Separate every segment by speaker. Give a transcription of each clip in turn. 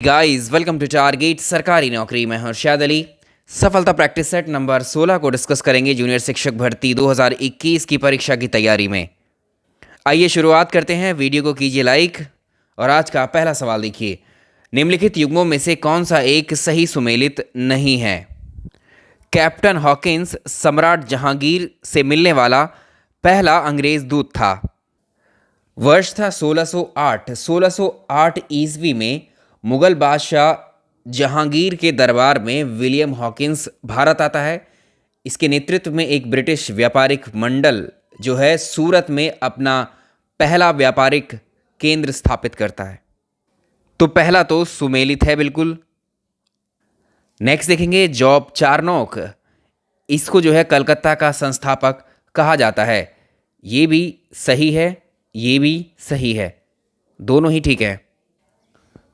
Speaker 1: Guys welcome to target सरकारी नौकरी। मैं हूं अर्शाद अली। सफलता प्रैक्टिस सेट नंबर 16 को डिस्कस करेंगे जूनियर शिक्षक भर्ती 2021 की परीक्षा की तैयारी में। आइए शुरुआत करते हैं। वीडियो को कीजिए लाइक और आज का पहला सवाल देखिए। निम्नलिखित युग्मों में से कौन सा एक सही सुमेलित नहीं है? कैप्टन हॉकिंस सम्राट जहांगीर से मिलने वाला पहला अंग्रेज दूत था। वर्ष था 1608। 1608 ईस्वी में मुगल बादशाह जहांगीर के दरबार में विलियम हॉकिंस भारत आता है। इसके नेतृत्व में एक ब्रिटिश व्यापारिक मंडल जो है सूरत में अपना पहला व्यापारिक केंद्र स्थापित करता है। तो पहला तो सुमेलित है बिल्कुल। नेक्स्ट देखेंगे जॉब चारनोक। इसको जो है कलकत्ता का संस्थापक कहा जाता है। ये भी सही है, ये भी सही है, दोनों ही ठीक है।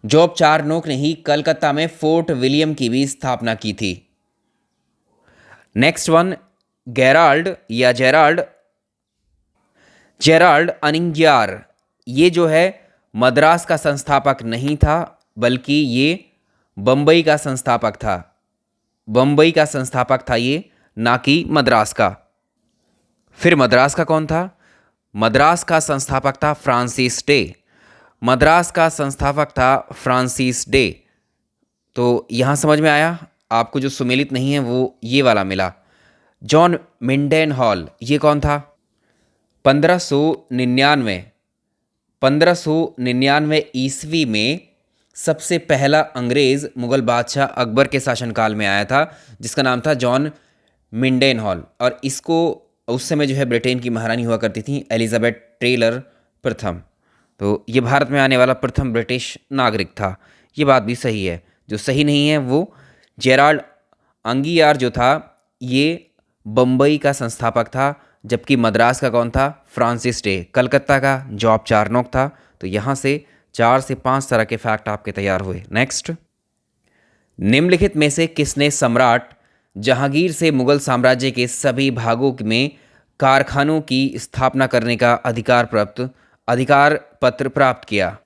Speaker 1: जॉब चारनोक ने ही कलकत्ता में फोर्ट विलियम की भी स्थापना की थी। नेक्स्ट वन गेराल्ड या जेराल्ड अनिंग्यार। ये जो है मद्रास का संस्थापक नहीं था, बल्कि ये बम्बई का संस्थापक था। बम्बई का संस्थापक था ये, ना कि मद्रास का। फिर मद्रास का कौन था? मद्रास का संस्थापक था फ्रांसिस डे। मद्रास का संस्थापक था फ्रांसिस डे। तो यहाँ समझ में आया आपको, जो सुमेलित नहीं है वो ये वाला मिला। जॉन मिंडेन हॉल, ये कौन था? 1599 ईस्वी में सबसे पहला अंग्रेज़ मुगल बादशाह अकबर के शासनकाल में आया था, जिसका नाम था जॉन मिंडेन हॉल। और इसको उस समय जो है ब्रिटेन की महारानी हुआ करती थी एलिजाबेथ टेलर प्रथम। तो ये भारत में आने वाला प्रथम ब्रिटिश नागरिक था। ये बात भी सही है। जो सही नहीं है वो जेराल्ड अंगियार जो था ये बम्बई का संस्थापक था, जबकि मद्रास का कौन था? Francis day. कलकत्ता का जॉब चारनोक था। तो यहाँ से 4 से 5 तरह के फैक्ट आपके तैयार हुए। नेक्स्ट, निम्नलिखित में से किसने सम्राट जहांगीर से मुगल साम्राज्य के सभी भागों में कारखानों की स्थापना करने का अधिकार पत्र प्राप्त किया?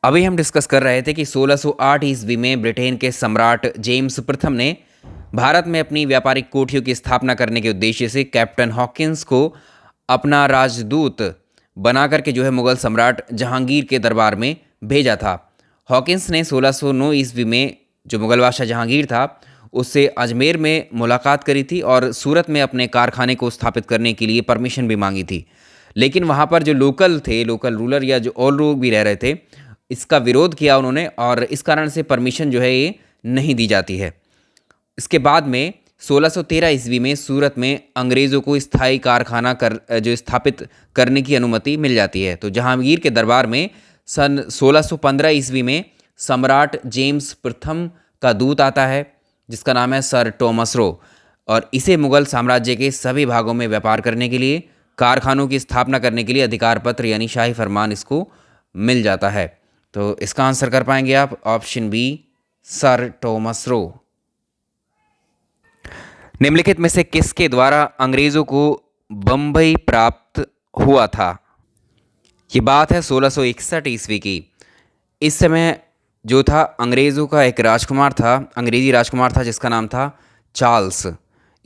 Speaker 1: अभी हम डिस्कस कर रहे थे कि 1608 ईस्वी में ब्रिटेन के सम्राट जेम्स प्रथम ने भारत में अपनी व्यापारिक कोठियों की स्थापना करने के उद्देश्य से कैप्टन हॉकिंस को अपना राजदूत बना करके जो है मुगल सम्राट जहांगीर के दरबार में भेजा था। हॉकिंस ने 1609 ईस्वी में जो मुगल बादशाह जहांगीर था उससे अजमेर में मुलाकात करी थी और सूरत में अपने कारखाने को स्थापित करने के लिए परमिशन भी मांगी थी। लेकिन वहाँ पर जो लोकल रूलर या जो और लोग भी रह रहे थे, इसका विरोध किया उन्होंने और इस कारण से परमिशन जो है ये नहीं दी जाती है। इसके बाद में 1613 ईस्वी में सूरत में अंग्रेज़ों को स्थायी कारखाना जो स्थापित करने की अनुमति मिल जाती है। तो जहांगीर के दरबार में सन 1615 ईस्वी में सम्राट जेम्स प्रथम का दूत आता है, जिसका नाम है सर टॉमस रो, और इसे मुगल साम्राज्य के सभी भागों में व्यापार करने के लिए, कारखानों की स्थापना करने के लिए अधिकार पत्र यानी शाही फरमान इसको मिल जाता है। तो इसका आंसर कर पाएंगे आप option B, sir Thomas Roe. निम्नलिखित में से किसके द्वारा अंग्रेज़ों को बम्बई प्राप्त हुआ था? ये बात है 1661 ईस्वी की। इस समय जो था अंग्रेज़ों का एक राजकुमार था, अंग्रेज़ी राजकुमार था, जिसका नाम था चार्ल्स।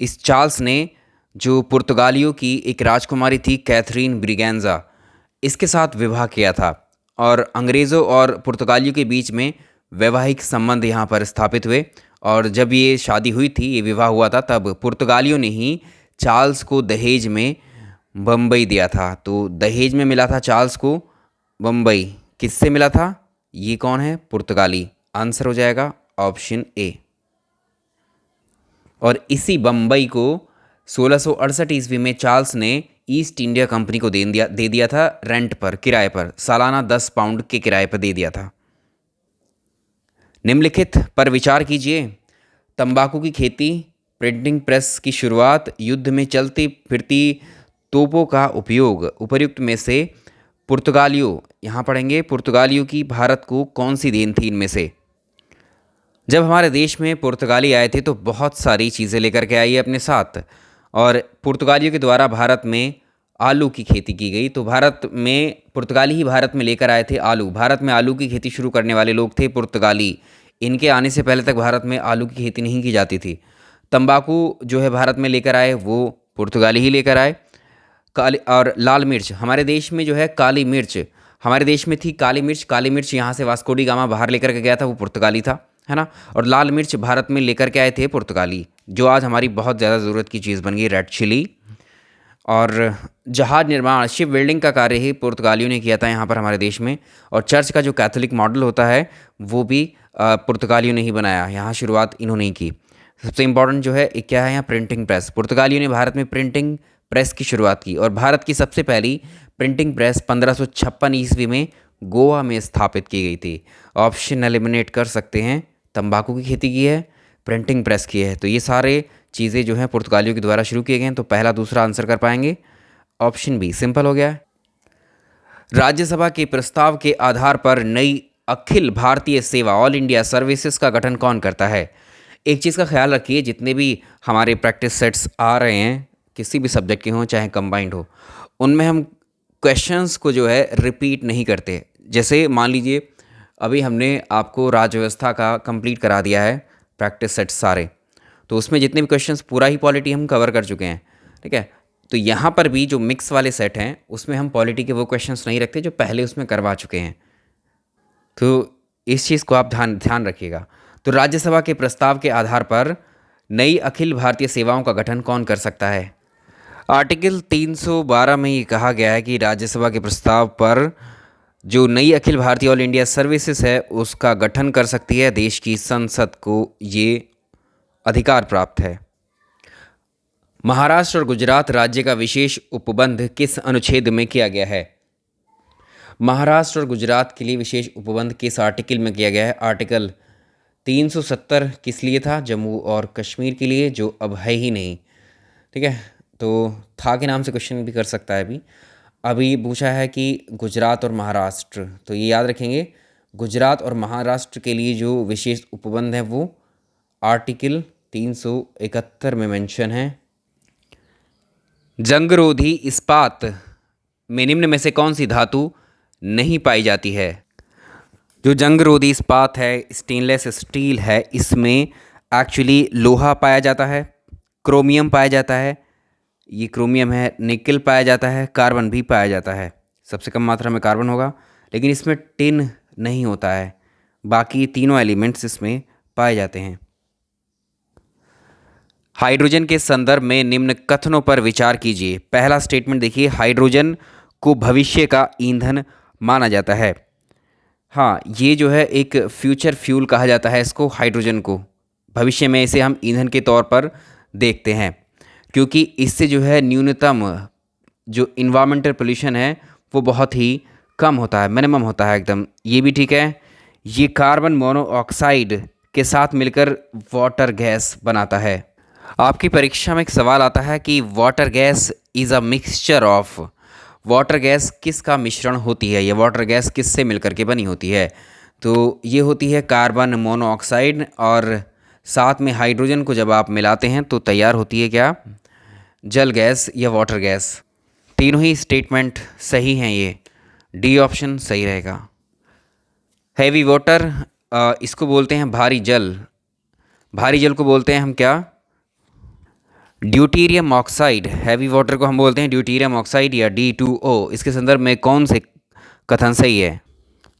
Speaker 1: इस चार्ल्स ने जो पुर्तगालियों की एक राजकुमारी थी कैथरीन ब्रिगेंजा, इसके साथ विवाह किया था और अंग्रेज़ों और पुर्तगालियों के बीच में वैवाहिक संबंध यहाँ पर स्थापित हुए। और जब ये शादी हुई थी, ये विवाह हुआ था, तब पुर्तगालियों ने ही चार्ल्स को दहेज में बम्बई दिया था। तो दहेज में मिला था चार्ल्स को बम्बई। किससे मिला था? ये कौन है? पुर्तगाली। आंसर हो जाएगा ऑप्शन ए। और इसी बम्बई को 1668 ईस्वी में चार्ल्स ने ईस्ट इंडिया कंपनी को दे दिया था रेंट पर, किराए पर, सालाना 10 पाउंड के किराए पर दे दिया था। निम्नलिखित पर विचार कीजिए। तंबाकू की खेती, प्रिंटिंग प्रेस की शुरुआत, युद्ध में चलती फिरती तोपों का उपयोग, उपर्युक्त में से पुर्तगालियों, यहाँ पढ़ेंगे पुर्तगालियों की भारत को कौन सी देन थी इनमें से? जब हमारे देश में पुर्तगाली आए थे तो बहुत सारी चीज़ें लेकर के आई अपने साथ, और पुर्तगालियों के द्वारा भारत में आलू की खेती की गई। तो भारत में पुर्तगाली ही भारत में लेकर आए थे आलू। भारत में आलू की खेती शुरू करने वाले लोग थे पुर्तगाली। इनके आने से पहले तक भारत में आलू की खेती नहीं की जाती थी। तंबाकू जो है भारत में लेकर आए वो पुर्तगाली ही लेकर आए। काली और लाल मिर्च हमारे देश में जो है काली मिर्च हमारे देश में थी काली मिर्च यहाँ से वास्को डी गामा बाहर लेकर के गया था, वो पुर्तगाली था, है ना। और लाल मिर्च भारत में लेकर के आए थे पुर्तगाली, जो आज हमारी बहुत ज़्यादा ज़रूरत की चीज़ बन गई, रेड चिली। और जहाज निर्माण शिप बिल्डिंग का कार्य ही पुर्तगालियों ने किया था यहाँ पर हमारे देश में। और चर्च का जो कैथोलिक मॉडल होता है वो भी पुर्तगालियों ने ही बनाया, यहाँ शुरुआत इन्होंने ही की। सबसे इम्पोर्टेंट जो है एक क्या है यहाँ, प्रिंटिंग प्रेस। पुर्तगालियों ने भारत में प्रिंटिंग प्रेस की शुरुआत की और भारत की सबसे पहली प्रिंटिंग प्रेस 1556 ईस्वी में गोवा में स्थापित की गई थी। ऑप्शन एलिमिनेट कर सकते हैं, तंबाकू की खेती की है, प्रिंटिंग प्रेस की है। तो ये सारे चीज़ें जो हैं पुर्तगालियों के द्वारा शुरू किए गए हैं। तो पहला दूसरा आंसर कर पाएंगे, ऑप्शन बी सिंपल हो गया है। राज्यसभा के प्रस्ताव के आधार पर नई अखिल भारतीय सेवा ऑल इंडिया सर्विसेज का गठन कौन करता है? एक चीज़ का ख्याल रखिए, जितने भी हमारे प्रैक्टिस सेट्स आ रहे हैं किसी भी सब्जेक्ट के हों चाहे कंबाइंड हो, उनमें हम क्वेश्चंस को जो है रिपीट नहीं करते। जैसे मान लीजिए अभी हमने आपको राज्य व्यवस्था का कंप्लीट करा दिया है प्रैक्टिस सेट्स सारे, तो उसमें जितने भी क्वेश्चंस पूरा ही पॉलिटी हम कवर कर चुके हैं, ठीक है। तो यहाँ पर भी जो मिक्स वाले सेट हैं उसमें हम पॉलिटी के वो क्वेश्चंस नहीं रखते जो पहले उसमें करवा चुके हैं। तो इस चीज़ को आप ध्यान रखिएगा। तो राज्यसभा के प्रस्ताव के आधार पर नई अखिल भारतीय सेवाओं का गठन कौन कर सकता है? आर्टिकल 312 में ये कहा गया है कि राज्यसभा के प्रस्ताव पर जो नई Akhil Bharatiya all India services है उसका गठन कर सकती है देश की संसद को, ये अधिकार प्राप्त है। महाराष्ट्र और गुजरात राज्य का विशेष उपबंध किस अनुच्छेद में किया गया है? महाराष्ट्र और गुजरात के लिए विशेष उपबंध किस आर्टिकल में किया गया है? आर्टिकल 370 किस लिए था? जम्मू और कश्मीर के लिए, जो अब है ही नहीं, ठीक है। तो था के नाम से क्वेश्चन भी कर सकता है। अभी पूछा है कि गुजरात और महाराष्ट्र, तो ये याद रखेंगे गुजरात और महाराष्ट्र के लिए जो विशेष उपबंध है वो आर्टिकल 371 में मेंशन है। जंगरोधी इस्पात में निम्न में से कौन सी धातु नहीं पाई जाती है? जो जंगरोधी इस्पात है, स्टेनलेस स्टील है, इसमें एक्चुअली लोहा पाया जाता है, क्रोमियम पाया जाता है, ये क्रोमियम है, निकल पाया जाता है, कार्बन भी पाया जाता है। सबसे कम मात्रा में कार्बन होगा, लेकिन इसमें टिन नहीं होता है। बाकी तीनों एलिमेंट्स इसमें पाए जाते हैं। हाइड्रोजन के संदर्भ में निम्न कथनों पर विचार कीजिए। पहला स्टेटमेंट देखिए, हाइड्रोजन को भविष्य का ईंधन माना जाता है। हाँ, ये जो है एक फ्यूचर फ्यूल कहा जाता है इसको, हाइड्रोजन को भविष्य में इसे हम ईंधन के तौर पर देखते हैं, क्योंकि इससे जो है न्यूनतम जो इन्वायरमेंटल पोल्यूशन है वो बहुत ही कम होता है, मिनिमम होता है एकदम। ये भी ठीक है। ये कार्बन मोनोऑक्साइड के साथ मिलकर वाटर गैस बनाता है। आपकी परीक्षा में एक सवाल आता है कि water gas is a mixture of, water gas किसका मिश्रण होती है, ये वाटर गैस किससे मिलकर के बनी होती है? तो ये होती है कार्बन मोनोऑक्साइड, और साथ में हाइड्रोजन को जब आप मिलाते हैं तो तैयार होती है क्या? जल गैस या वाटर गैस। तीनों ही स्टेटमेंट सही हैं, ये डी ऑप्शन सही रहेगा। हैवी वाटर इसको बोलते हैं भारी जल, भारी जल को बोलते हैं हम क्या? Deuterium oxide. हैवी वाटर को हम बोलते हैं ड्यूटीरियम ऑक्साइड या D2O। इसके संदर्भ में कौन से कथन सही है?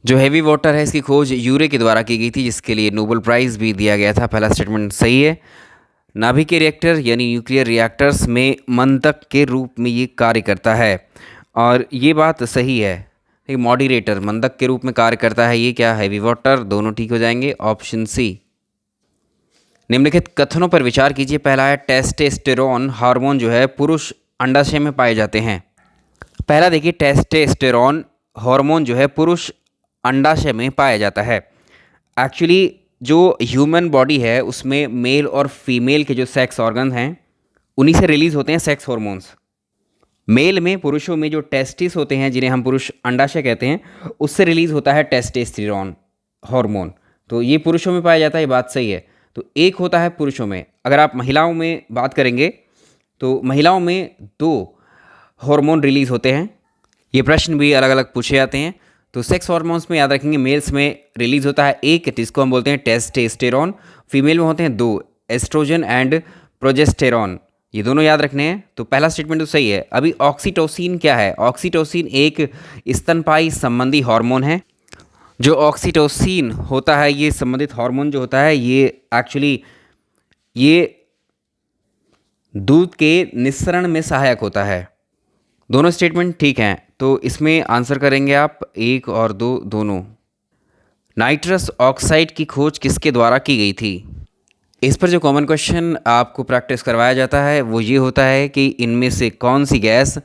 Speaker 1: जो हैवी वाटर है इसकी खोज यूरे के द्वारा की गई थी, जिसके लिए नोबेल प्राइज़ भी दिया गया था। पहला स्टेटमेंट सही है। नाभिकीय रिएक्टर यानी न्यूक्लियर रिएक्टर्स में मंदक के रूप में ये कार्य करता है, और ये बात सही है। एक मॉडरेटर मंदक के रूप में कार्य करता है, ये क्या? Heavy water. दोनों ठीक हो जाएंगे, ऑप्शन सी। निम्नलिखित कथनों पर विचार कीजिए। पहला है टेस्टोस्टेरोन हार्मोन जो है पुरुष अंडाशय में पाए जाते हैं। पहला देखिए, टेस्टोस्टेरोन हार्मोन जो है पुरुष अंडाशय में पाया जाता है। एक्चुअली जो ह्यूमन बॉडी है उसमें मेल और फीमेल के जो सेक्स ऑर्गन हैं उन्हीं से रिलीज होते हैं सेक्स हार्मोन्स। मेल में, पुरुषों में जो टेस्टिस होते हैं जिन्हें हम पुरुष अंडाशय कहते हैं, उससे रिलीज होता है टेस्टोस्टेरोन हार्मोन। तो ये पुरुषों में पाया जाता है, ये बात सही है। तो एक होता है पुरुषों में। अगर आप महिलाओं में बात करेंगे तो महिलाओं में 2 हार्मोन रिलीज होते हैं? ये प्रश्न भी अलग अलग पूछे जाते हैं। तो सेक्स हार्मोन्स में याद रखेंगे, मेल्स में रिलीज होता है एक, जिसको हम बोलते हैं टेस्टोस्टेरोन। फीमेल में होते हैं दो, एस्ट्रोजन एंड प्रोजेस्टेरॉन। ये दोनों याद रखने हैं। तो पहला स्टेटमेंट तो सही है। अभी ऑक्सीटोसिन क्या है? ऑक्सीटोसिन एक स्तनपायी संबंधी हार्मोन है। जो ऑक्सीटोसिन होता है, ये संबंधित हार्मोन जो होता है, ये एक्चुअली ये दूध के निस्सरण में सहायक होता है। दोनों स्टेटमेंट ठीक हैं। तो इसमें आंसर करेंगे आप एक और दो दोनों। नाइट्रस ऑक्साइड की खोज किसके द्वारा की गई थी? इस पर जो कॉमन क्वेश्चन आपको प्रैक्टिस करवाया जाता है वो ये होता है कि इनमें से कौन सी गैस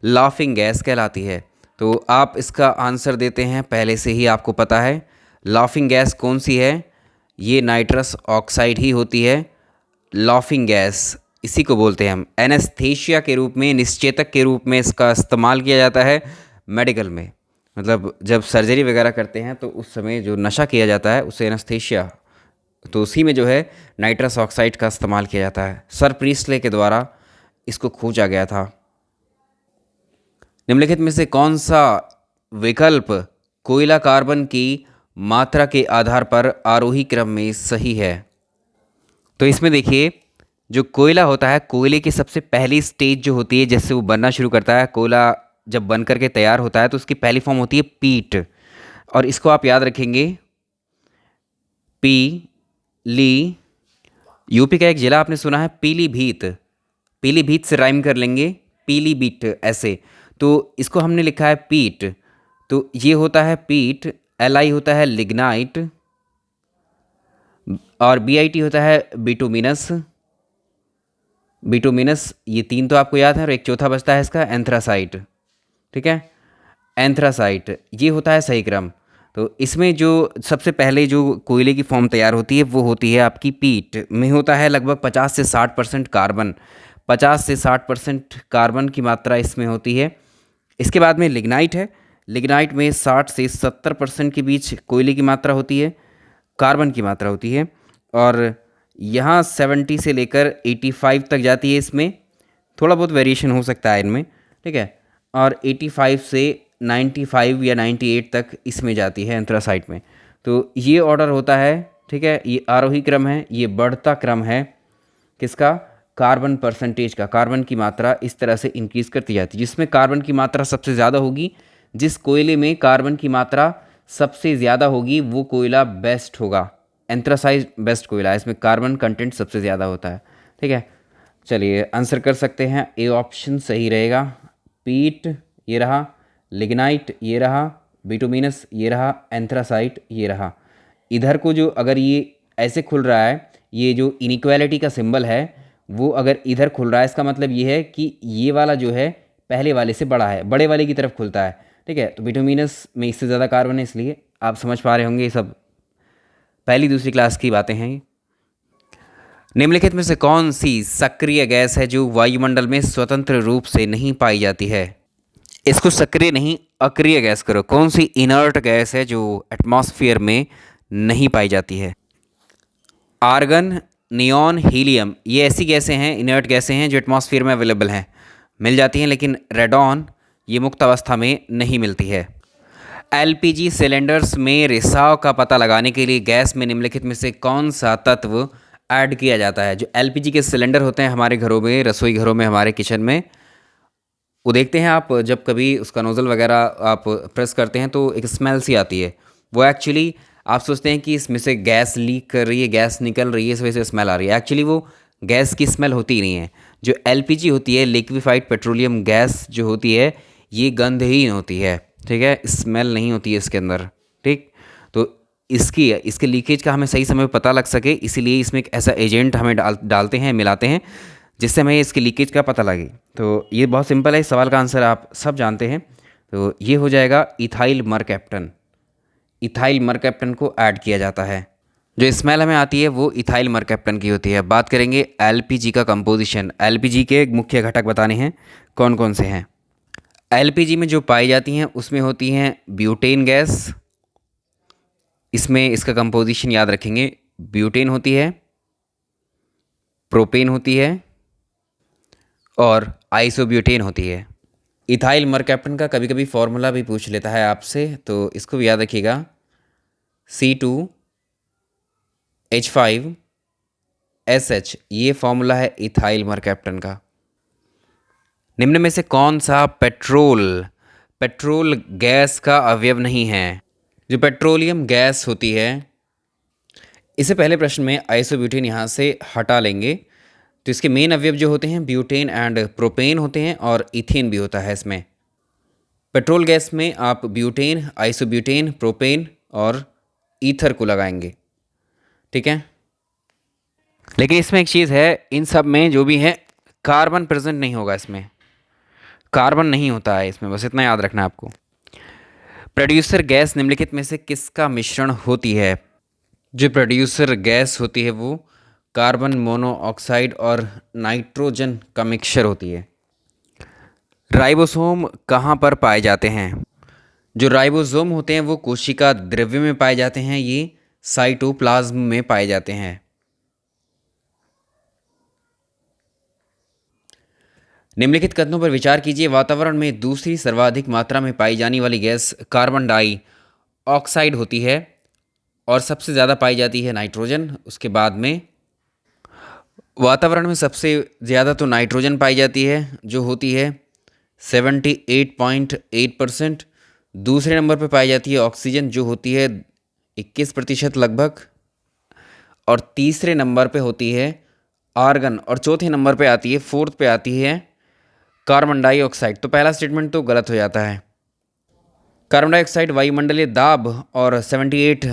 Speaker 1: लाफिंग गैस कहलाती है। तो आप इसका आंसर देते हैं, पहले से ही आपको पता है लाफिंग गैस कौन सी है। ये नाइट्रस ऑक्साइड ही होती है। लाफिंग गैस इसी को बोलते हैं हम। एनेस्थीसिया के रूप में, निश्चेतक के रूप में इसका इस्तेमाल किया जाता है मेडिकल में। मतलब जब सर्जरी वगैरह करते हैं तो उस समय जो नशा किया जाता है उसे एनेस्थीसिया, तो उसी में जो है नाइट्रस ऑक्साइड का इस्तेमाल किया जाता है। सर प्रीस्टले के द्वारा इसको खोजा गया था। निम्नलिखित में से कौन सा विकल्प कोयला कार्बन की मात्रा के आधार पर आरोही क्रम में सही है? तो इसमें देखिए, जो कोयला होता है, कोयले की सबसे पहली स्टेज जो होती है, जैसे वो बनना शुरू करता है, कोयला जब बन करके तैयार होता है तो उसकी पहली फॉर्म होती है पीट। और इसको आप याद रखेंगे, पी ली, यूपी का एक जिला आपने सुना है पीलीभीत, पीलीभीत से राइम कर लेंगे पीलीभीत ऐसे। तो इसको हमने लिखा है पीट, तो ये होता है पीट। एल होता है लिग्नाइट, और BIT होता है बिटुमिनस। बिटुमिनस, ये तीन तो आपको याद है, और एक चौथा बचता है इसका एंथ्रासाइट। ठीक है, एंथ्रासाइट, ये होता है सही क्रम। तो इसमें जो सबसे पहले जो कोयले की फॉर्म तैयार होती है वो होती है आपकी पीट में। होता है लगभग 50 से 60% कार्बन, 50 से 60% कार्बन की मात्रा इसमें होती है। इसके बाद में लिग्नाइट है। लिग्नाइट में 60 से 70% के बीच कोयले की मात्रा होती है, कार्बन की मात्रा होती है। और यहाँ 70 से लेकर 85 तक जाती है। इसमें थोड़ा बहुत वेरिएशन हो सकता है इनमें, ठीक है। और 85 से 95 या 98 तक इसमें जाती है एंथ्रासाइट में। तो ये ऑर्डर होता है, ठीक है। ये आरोही क्रम है, ये बढ़ता क्रम है किसका? कार्बन परसेंटेज का। कार्बन की मात्रा इस तरह से इंक्रीज़ करती जाती है। जिसमें कार्बन की मात्रा सबसे ज़्यादा होगी, जिस कोयले में कार्बन की मात्रा सबसे ज़्यादा होगी वो कोयला बेस्ट होगा। एंथ्रासाइट बेस्ट कोयला है, इसमें कार्बन कंटेंट सबसे ज़्यादा होता है, ठीक है। चलिए आंसर कर सकते हैं, ए ऑप्शन सही रहेगा। पीट ये रहा, लिग्नाइट ये रहा, बिटुमिनस ये रहा, एंथ्रासाइट ये रहा। इधर को जो अगर ये ऐसे खुल रहा है, ये जो इनइक्वालिटी का सिंबल है वो अगर इधर खुल रहा है, इसका मतलब ये है कि ये वाला जो है पहले वाले से बड़ा है, बड़े वाले की तरफ खुलता है, ठीक है। तो बिटुमिनस में इससे ज़्यादा कार्बन है, इसलिए आप समझ पा रहे होंगे ये सब पहली दूसरी क्लास की बातें हैं। निम्नलिखित में से कौन सी सक्रिय गैस है जो वायुमंडल में स्वतंत्र रूप से नहीं पाई जाती है? इसको सक्रिय नहीं, अक्रिय गैस करो। कौन सी इनर्ट गैस है जो एटमॉस्फेयर में नहीं पाई जाती है? आर्गन, नियॉन, हीलियम, ये ऐसी गैसें हैं, इनर्ट गैसें हैं जो एटमॉस्फेयर में अवेलेबल हैं, मिल जाती हैं। लेकिन रेडॉन ये मुक्त अवस्था में नहीं मिलती है। LPG सिलेंडर्स में रिसाव का पता लगाने के लिए गैस में निम्नलिखित में से कौन सा तत्व ऐड किया जाता है? जो LPG के सिलेंडर होते हैं हमारे घरों में, रसोई घरों में, हमारे किचन में, वो देखते हैं आप, जब कभी उसका नोज़ल वगैरह आप प्रेस करते हैं तो एक स्मेल सी आती है। वो एक्चुअली आप सोचते हैं कि इसमें से गैस लीक कर रही है, गैस निकल रही है, इस वजह से स्मेल आ रही है। एक्चुअली वो गैस की स्मेल होती ही नहीं है। जो LPG होती है, लिक्विफाइड पेट्रोलियम गैस जो होती है, ये गंधहीन होती है, ठीक है, स्मेल नहीं होती है इसके अंदर, ठीक। तो इसके लीकेज का हमें सही समय पर पता लग सके, इसीलिए इसमें एक ऐसा एजेंट हमें डालते हैं, मिलाते हैं, जिससे हमें इसके लीकेज का पता लगे। तो ये बहुत सिंपल है, इस सवाल का आंसर आप सब जानते हैं। तो ये हो जाएगा इथाइल मरकैप्टन। इथाइल मरकैप्टन को ऐड किया जाता है। जो स्मेल हमें आती है वो इथाइल मरकैप्टन की होती है। बात करेंगे LPG का कंपोजिशन। LPG के मुख्य घटक बताने हैं कौन कौन से हैं। LPG में जो पाई जाती हैं उसमें होती हैं ब्यूटेन गैस, इसमें इसका कंपोजिशन याद रखेंगे, ब्यूटेन होती है, प्रोपेन होती है और आइसोब्यूटेन होती है। इथाइल मरकैप्टन का कभी कभी फॉर्मूला भी पूछ लेता है आपसे, तो इसको भी याद रखिएगा। C2H5SH, ये फॉर्मूला है इथाइल मरकैप्टन का। निम्न में से कौन सा पेट्रोल पेट्रोल गैस का अवयव नहीं है? जो पेट्रोलियम गैस होती है, इससे पहले प्रश्न में आइसोब्यूटेन यहाँ से हटा लेंगे। तो इसके मेन अवयव जो होते हैं ब्यूटेन एंड प्रोपेन होते हैं, और इथेन भी होता है इसमें। पेट्रोल गैस में आप ब्यूटेन, आइसोब्यूटेन, प्रोपेन और ईथर को लगाएंगे, ठीक है। लेकिन इसमें एक चीज़ है, इन सब में जो भी है कार्बन प्रेजेंट नहीं होगा, इसमें कार्बन नहीं होता है इसमें, बस इतना याद रखना है आपको। प्रोड्यूसर गैस निम्नलिखित में से किसका मिश्रण होती है? जो प्रोड्यूसर गैस होती है वो कार्बन मोनोऑक्साइड और नाइट्रोजन का मिक्सचर होती है। राइबोसोम कहाँ पर पाए जाते हैं? जो राइबोसोम होते हैं वो कोशिका द्रव्य में पाए जाते हैं, ये साइटोप्लाज्म में पाए जाते हैं। निम्नलिखित कथनों पर विचार कीजिए। वातावरण में दूसरी सर्वाधिक मात्रा में पाई जाने वाली गैस कार्बन डाई ऑक्साइड होती है, और सबसे ज़्यादा पाई जाती है नाइट्रोजन। उसके बाद में वातावरण में सबसे ज़्यादा तो नाइट्रोजन पाई जाती है, जो होती है 78.8%। दूसरे नंबर पर पाई जाती है ऑक्सीजन, जो होती है 21% लगभग। और तीसरे नंबर पे होती है आर्गन, और चौथे नंबर पे आती है, फोर्थ पे आती है कार्बन डाइऑक्साइड। तो पहला स्टेटमेंट तो गलत हो जाता है। कार्बन डाइऑक्साइड वायुमंडलीय दाब और 78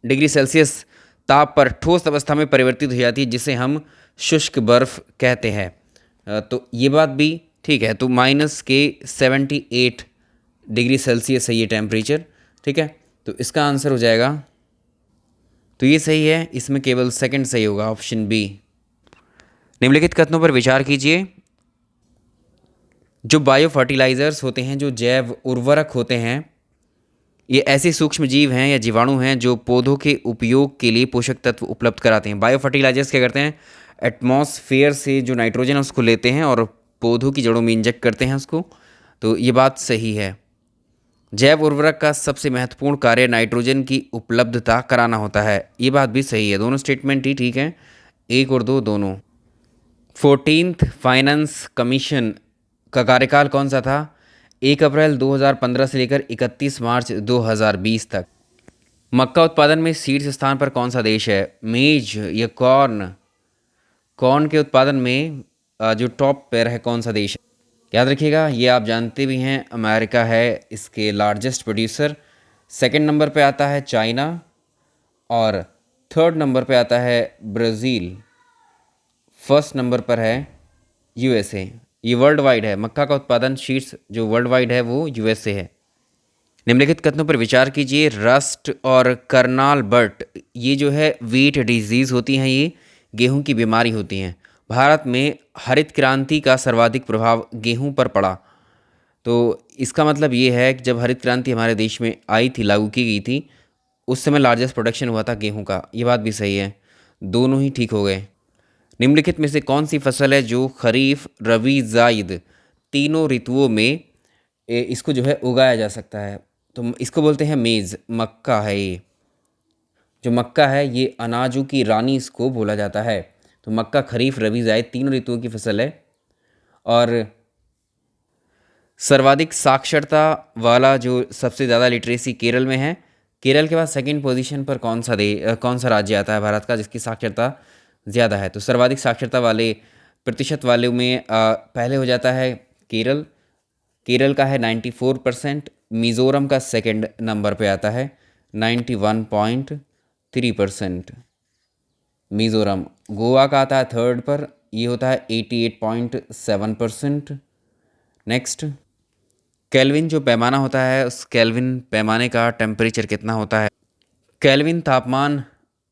Speaker 1: डिग्री सेल्सियस ताप पर ठोस अवस्था में परिवर्तित हो जाती है, जिसे हम शुष्क बर्फ कहते हैं। तो ये बात भी ठीक है। तो -78 डिग्री सेल्सियस है ये टेम्परेचर, ठीक है। तो इसका आंसर हो जाएगा, तो ये सही है, इसमें केवल सेकंड सही होगा, ऑप्शन बी। निम्नलिखित कथनों पर विचार कीजिए। जो बायो फर्टिलाइजर्स होते हैं, जो जैव उर्वरक होते हैं, ये ऐसे सूक्ष्म जीव हैं या जीवाणु हैं जो पौधों के उपयोग के लिए पोषक तत्व उपलब्ध कराते हैं। बायो फर्टिलाइजर्स क्या करते हैं? एटमॉस्फेयर से जो नाइट्रोजन है उसको लेते हैं और पौधों की जड़ों में इंजेक्ट करते हैं उसको। तो ये बात सही है। जैव उर्वरक का सबसे महत्वपूर्ण कार्य नाइट्रोजन की उपलब्धता कराना होता है, ये बात भी सही है। दोनों स्टेटमेंट ही ठीक हैं, एक और दो दोनों। 14th फाइनेंस कमीशन का कार्यकाल कौन सा था? 1 अप्रैल 2015 से लेकर 31 मार्च 2020 तक। मक्का उत्पादन में शीर्ष स्थान पर कौन सा देश है? मेज या कॉर्न? कॉर्न के उत्पादन में जो टॉप पर है कौन सा देश है? याद रखिएगा, ये आप जानते भी हैं, अमेरिका है इसके लार्जेस्ट प्रोड्यूसर। सेकंड नंबर पे आता है चाइना, और थर्ड नंबर पे आता है ब्राज़ील। फर्स्ट नंबर पर है यूएसए। ये वर्ल्ड वाइड है, मक्का का उत्पादन शीर्ष जो वर्ल्ड वाइड है वो यूएसए है। निम्नलिखित कथनों पर विचार कीजिए। रस्ट और कर्नाल बर्ट, ये जो है वीट डिजीज़ होती हैं, ये गेहूं की बीमारी होती हैं। भारत में हरित क्रांति का सर्वाधिक प्रभाव गेहूं पर पड़ा। तो इसका मतलब ये है कि जब हरित क्रांति हमारे देश में आई थी, लागू की गई थी, उस समय लार्जेस्ट प्रोडक्शन हुआ था गेहूं का। ये बात भी सही है, दोनों ही ठीक हो गए। निम्नलिखित में से कौन सी फसल है जो खरीफ, रबी, जायद तीनों ऋतुओं में इसको जो है उगाया जा सकता है? तो इसको बोलते हैं मेज़, मक्का है ये। जो मक्का है ये अनाजों की रानी इसको बोला जाता है। तो मक्का खरीफ, रबी, जायद तीनों ऋतुओं की फसल है। और सर्वाधिक साक्षरता वाला जो सबसे ज़्यादा लिटरेसी केरल में है। केरल के बाद सेकंड पोजीशन पर कौन सा राज्य आता है भारत का जिसकी साक्षरता ज़्यादा है? तो सर्वाधिक साक्षरता वाले प्रतिशत वाले में पहले हो जाता है केरल। केरल का है 94%। मिज़ोरम का सेकंड नंबर पे आता है 91.3%। मिज़ोरम। गोवा का आता है थर्ड पर, ये होता है 88.7%। नेक्स्ट, केल्विन जो पैमाना होता है, उस केल्विन पैमाने का टेम्परेचर कितना होता है? केल्विन तापमान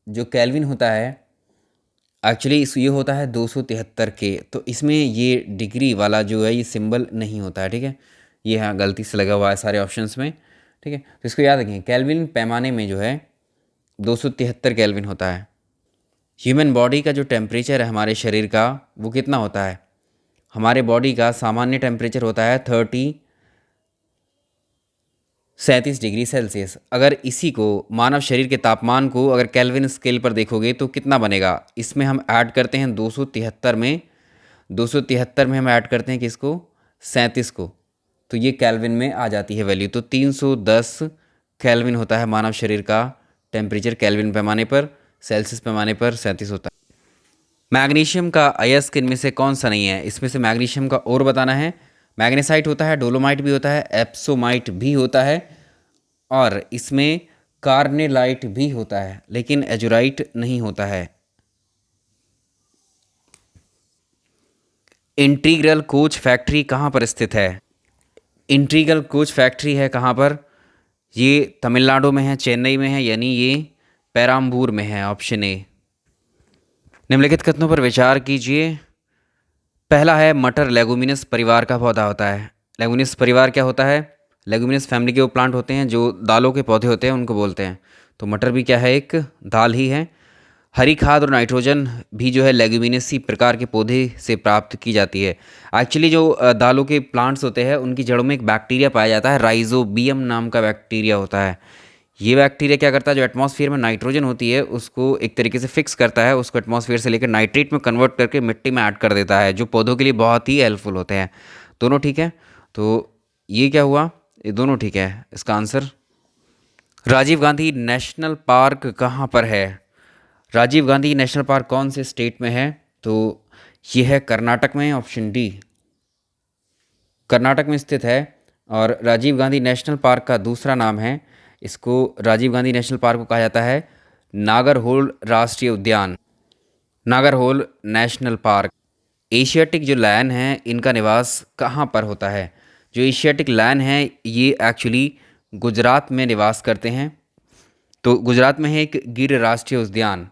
Speaker 1: जो केल्विन होता है एक्चुअली ये होता है 273 के। तो इसमें ये डिग्री वाला जो है ये सिंबल नहीं होता है, ठीक है। ये हाँ गलती से लगा हुआ है सारे ऑप्शंस में, ठीक है। तो इसको याद रखें, केल्विन पैमाने में जो है 273 केल्विन होता है। ह्यूमन बॉडी का जो टेम्परेचर है हमारे शरीर का वो कितना होता है? हमारे बॉडी का सामान्य टेम्परेचर होता है 37 डिग्री सेल्सियस। अगर इसी को मानव शरीर के तापमान को अगर केल्विन स्केल पर देखोगे तो कितना बनेगा? इसमें हम ऐड करते हैं 273 में, 273 में हम ऐड करते हैं किसको? 37 को, तो ये केल्विन में आ जाती है वैल्यू। तो 310 केल्विन होता है मानव शरीर का टेम्परेचर केल्विन पैमाने पर, सेल्सियस पैमाने पर 37 होता है। मैग्नीशियम का अयस्क इनमें से कौन सा नहीं है? इसमें से मैग्नीशियम का और बताना है। मैग्नेसाइट होता है, डोलोमाइट भी होता है, एप्सोमाइट भी होता है, और इसमें कार्नेलाइट भी होता है, लेकिन एजुराइट नहीं होता है। इंटीग्रल कोच फैक्ट्री कहाँ पर स्थित है? इंटीग्रल कोच फैक्ट्री है कहाँ पर? ये तमिलनाडु में है, चेन्नई में है, यानी ये पेराम्बूर में है, ऑप्शन ए। निम्नलिखित कथनों पर विचार कीजिए। पहला है मटर लेगुमिनस परिवार का पौधा होता है। लेगुमिनस परिवार क्या होता है? लेगुमिनस फैमिली के वो प्लांट होते हैं जो दालों के पौधे होते हैं, उनको बोलते हैं। तो मटर भी क्या है? एक दाल ही है। हरी खाद और नाइट्रोजन भी जो है लेगुमिनेसी प्रकार के पौधे से प्राप्त की जाती है। एक्चुअली जो दालों के प्लांट्स होते हैं उनकी जड़ों में एक बैक्टीरिया पाया जाता है, राइजोबियम नाम का बैक्टीरिया होता है। ये बैक्टीरिया क्या करता है? जो एटमॉस्फेयर में नाइट्रोजन होती है उसको एक तरीके से फिक्स करता है, उसको एटमॉस्फेयर से लेकर नाइट्रेट में कन्वर्ट करके मिट्टी में ऐड कर देता है, जो पौधों के लिए बहुत ही हेल्पफुल होते हैं। दोनों ठीक है? तो ये क्या हुआ? ये दोनों ठीक है। इसका answer Rajiv Gandhi national park कहाँ पर है? राजीव गांधी नेशनल पार्क कौन से स्टेट में है? तो ये है कर्नाटक में, ऑप्शन डी। कर्नाटक में स्थित है। और राजीव गांधी नेशनल पार्क का दूसरा नाम है, इसको राजीव गांधी नेशनल पार्क को कहा जाता है नागरहोल राष्ट्रीय उद्यान, नागरहोल नेशनल पार्क। एशियाटिक जो लायन है इनका निवास कहाँ पर होता है? जो एशियाटिक लायन है ये एक्चुअली गुजरात में निवास करते हैं। तो गुजरात में है एक गिर राष्ट्रीय उद्यान,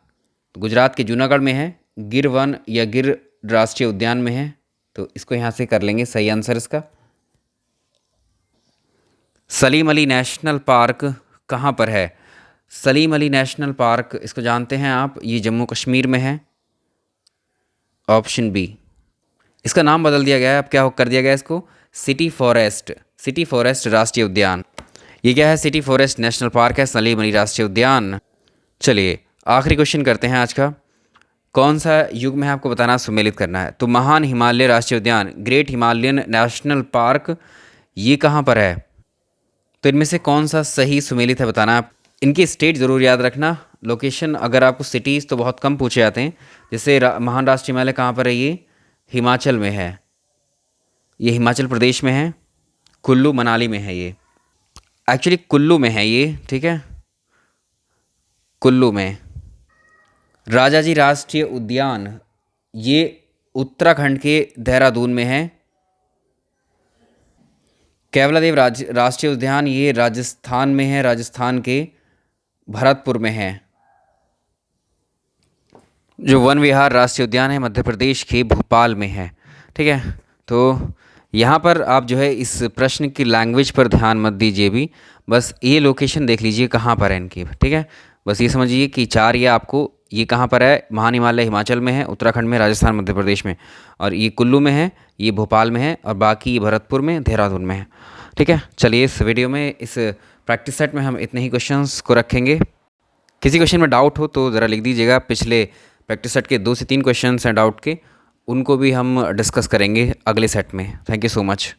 Speaker 1: तो गुजरात के जूनागढ़ में है, गिर वन या गिर राष्ट्रीय उद्यान में है। तो इसको यहाँ से कर लेंगे सही आंसर इसका। सलीम अली नेशनल पार्क कहाँ पर है? सलीम अली नेशनल पार्क, इसको जानते हैं आप, ये जम्मू कश्मीर में है, ऑप्शन बी। इसका नाम बदल दिया गया है, अब क्या कर दिया गया है इसको? सिटी फॉरेस्ट, सिटी फॉरेस्ट राष्ट्रीय उद्यान। ये क्या है? सिटी फॉरेस्ट नेशनल पार्क है, सलीम अली राष्ट्रीय उद्यान। चलिए आखिरी क्वेश्चन करते हैं आज का। कौन सा युग में आपको बताना, सुमेलित करना है। तो महान हिमालय राष्ट्रीय उद्यान, ग्रेट हिमालयन नेशनल पार्क, ये कहाँ पर है? तो इनमें से कौन सा सही सुमेलित है बताना आप। इनकी स्टेट ज़रूर याद रखना। लोकेशन अगर आपको सिटीज़ तो बहुत कम पूछे जाते हैं। जैसे महान राष्ट्रीय हिमालय कहाँ पर है? ये हिमाचल में है, ये हिमाचल प्रदेश में है, कुल्लू मनाली में है। ये एक्चुअली कुल्लू में है ये, ठीक है, कुल्लू में। राजाजी राष्ट्रीय उद्यान ये उत्तराखंड के देहरादून में है। केवलादेव राष्ट्रीय उद्यान ये राजस्थान में है, राजस्थान के भरतपुर में है। जो वन विहार राष्ट्रीय उद्यान है मध्य प्रदेश के भोपाल में है, ठीक है। तो यहाँ पर आप जो है इस प्रश्न की लैंग्वेज पर ध्यान मत दीजिए भी, बस ये लोकेशन देख लीजिए कहाँ पर है इनकी, ठीक है। बस ये समझिए कि चार ये आपको, ये कहाँ पर है? महान हिमालय हिमाचल में है, उत्तराखंड में, राजस्थान मध्य प्रदेश में, और ये कुल्लू में है, ये भोपाल में है, और बाकी ये भरतपुर में, देहरादून में है, ठीक है। चलिए इस वीडियो में, इस प्रैक्टिस सेट में हम इतने ही क्वेश्चंस को रखेंगे। किसी क्वेश्चन में डाउट हो तो ज़रा लिख दीजिएगा। पिछले प्रैक्टिस सेट के 2 से 3 क्वेश्चंस हैं डाउट के, उनको भी हम डिस्कस करेंगे अगले सेट में। Thank you so much.